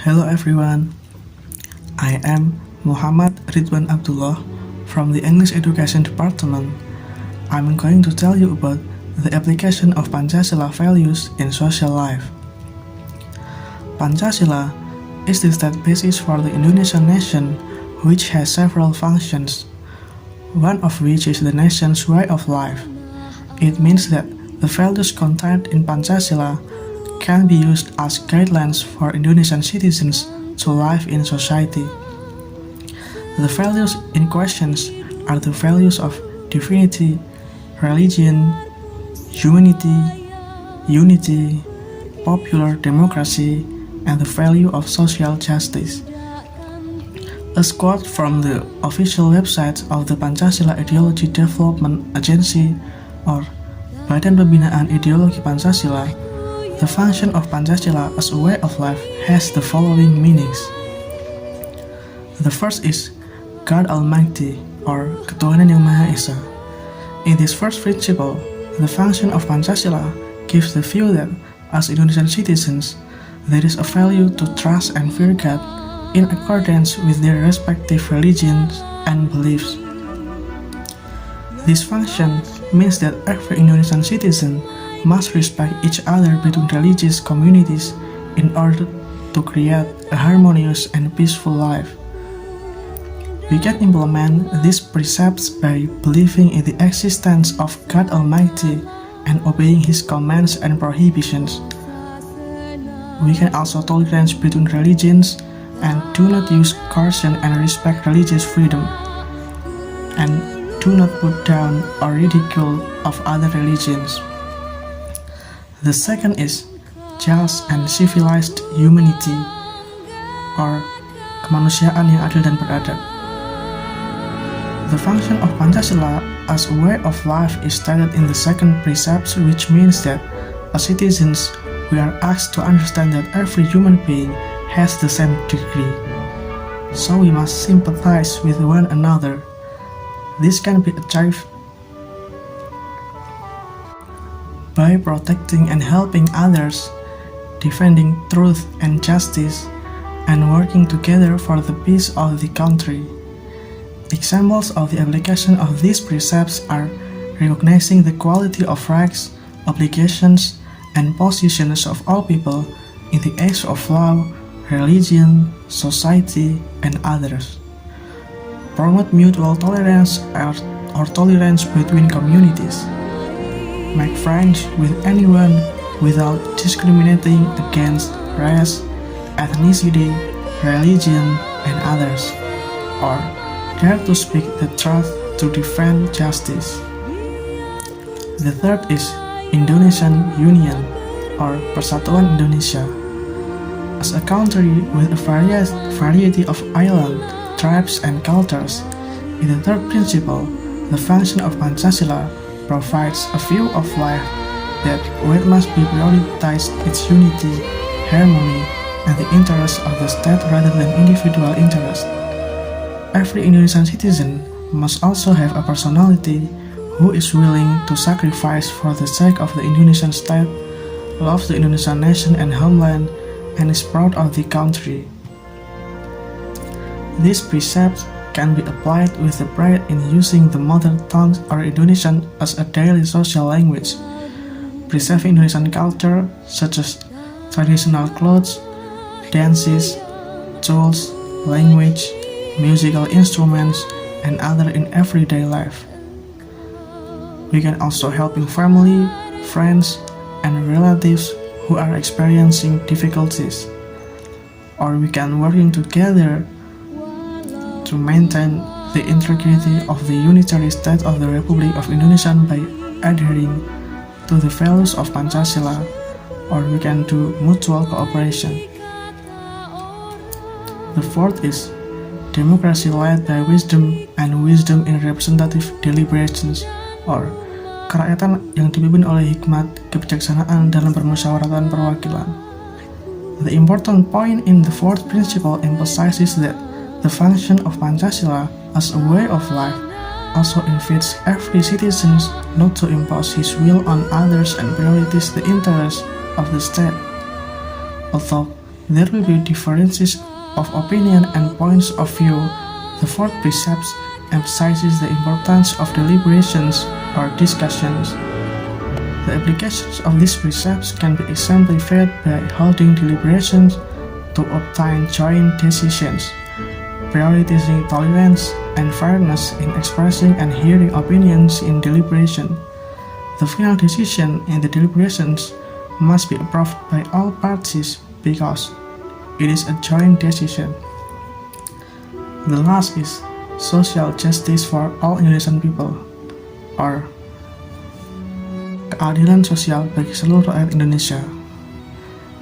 Hello everyone, I am Muhammad Ridwan Abdullah from the English Education Department. I'm going to tell you about the application of Pancasila values in social life. Pancasila is the state basis for the Indonesian nation, which has several functions, one of which is the nation's way of life. It means that the values contained in Pancasila can be used as guidelines for Indonesian citizens to live in society. The values in question are the values of divinity, religion, humanity, unity, popular democracy, and the value of social justice. A quote from the official website of the Pancasila Ideology Development Agency or Badan Pembinaan Ideologi Pancasila. The function of Pancasila as a way of life has the following meanings. The first is God Almighty, or Ketuhanan Yang Maha Esa. In this first principle, the function of Pancasila gives the view that as Indonesian citizens, there is a value to trust and fear God in accordance with their respective religions and beliefs. This function means that every Indonesian citizen must respect each other between religious communities in order to create a harmonious and peaceful life. We can implement these precepts by believing in the existence of God Almighty and obeying His commands and prohibitions. We can also tolerate between religions and do not use coercion and respect religious freedom, and do not put down or ridicule of other religions. The second is just and civilized humanity, or kemanusiaan yang adil dan beradab. The function of Pancasila as a way of life is stated in the second precept, which means that as citizens, we are asked to understand that every human being has the same degree, so we must sympathize with one another. This can be achieved by protecting and helping others, defending truth and justice, and working together for the peace of the country. Examples of the application of these precepts are recognizing the quality of rights, obligations, and positions of all people in the age of law, religion, society, and others. Promote mutual tolerance or tolerance between communities. Make friends with anyone without discriminating against race, ethnicity, religion, and others, or dare to speak the truth to defend justice. The third is Indonesian Union, or Persatuan Indonesia. As a country with a variety of islands, tribes, and cultures, in the third principle, the function of Pancasila provides a view of life that where it must be prioritized its unity, harmony, and the interests of the state rather than individual interest. Every Indonesian citizen must also have a personality who is willing to sacrifice for the sake of the Indonesian state, loves the Indonesian nation and homeland, and is proud of the country. These precepts can be applied with the pride in using the mother tongue or Indonesian as a daily social language, preserving Indonesian culture such as traditional clothes, dances, tools, language, musical instruments, and other in everyday life. We can also helping family, friends, and relatives who are experiencing difficulties, or we can working together to maintain the integrity of the unitary state of the Republic of Indonesia by adhering to the values of Pancasila, or we can do mutual cooperation. The fourth is democracy led by wisdom and wisdom in representative deliberations, or kerakyatan yang dipimpin oleh hikmat kebijaksanaan dalam permusyawaratan perwakilan. The important point in the fourth principle emphasizes that the function of Pancasila as a way of life also invites every citizen not to impose his will on others and prioritize the interests of the state. Although there will be differences of opinion and points of view. The fourth precept emphasizes the importance of deliberations or discussions. The applications of these precepts can be exemplified by holding deliberations to obtain joint decisions, prioritizing tolerance and fairness in expressing and hearing opinions in deliberation. The final decision in the deliberations must be approved by all parties because it is a joint decision. The last is social justice for all Indonesian people, or keadilan sosial bagi seluruh rakyat Indonesia.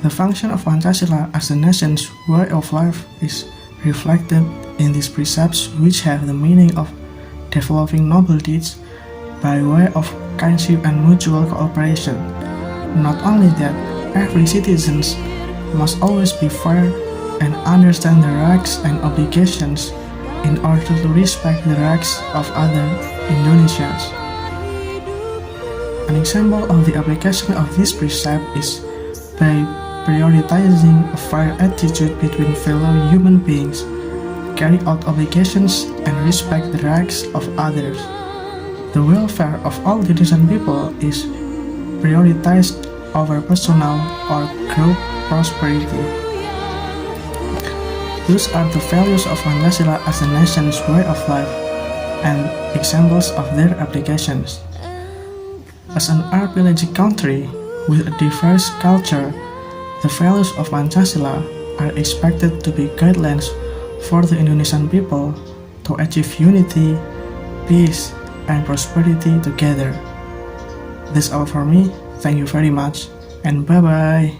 The function of Pancasila as the nation's way of life is reflected in these precepts, which have the meaning of developing noble deeds by way of kindship and mutual cooperation. Not only that, every citizen must always be fair and understand the rights and obligations in order to respect the rights of other Indonesians. An example of the application of this precept is by prioritizing a fair attitude between fellow human beings, carry out obligations, and respect the rights of others. The welfare of all Indonesian people is prioritized over personal or group prosperity. Those are the values of Pancasila as the nation's way of life and examples of their applications. As an archipelagic country with a diverse culture, the values of Pancasila are expected to be guidelines for the Indonesian people to achieve unity, peace, and prosperity together. That's all for me. Thank you very much, and bye-bye.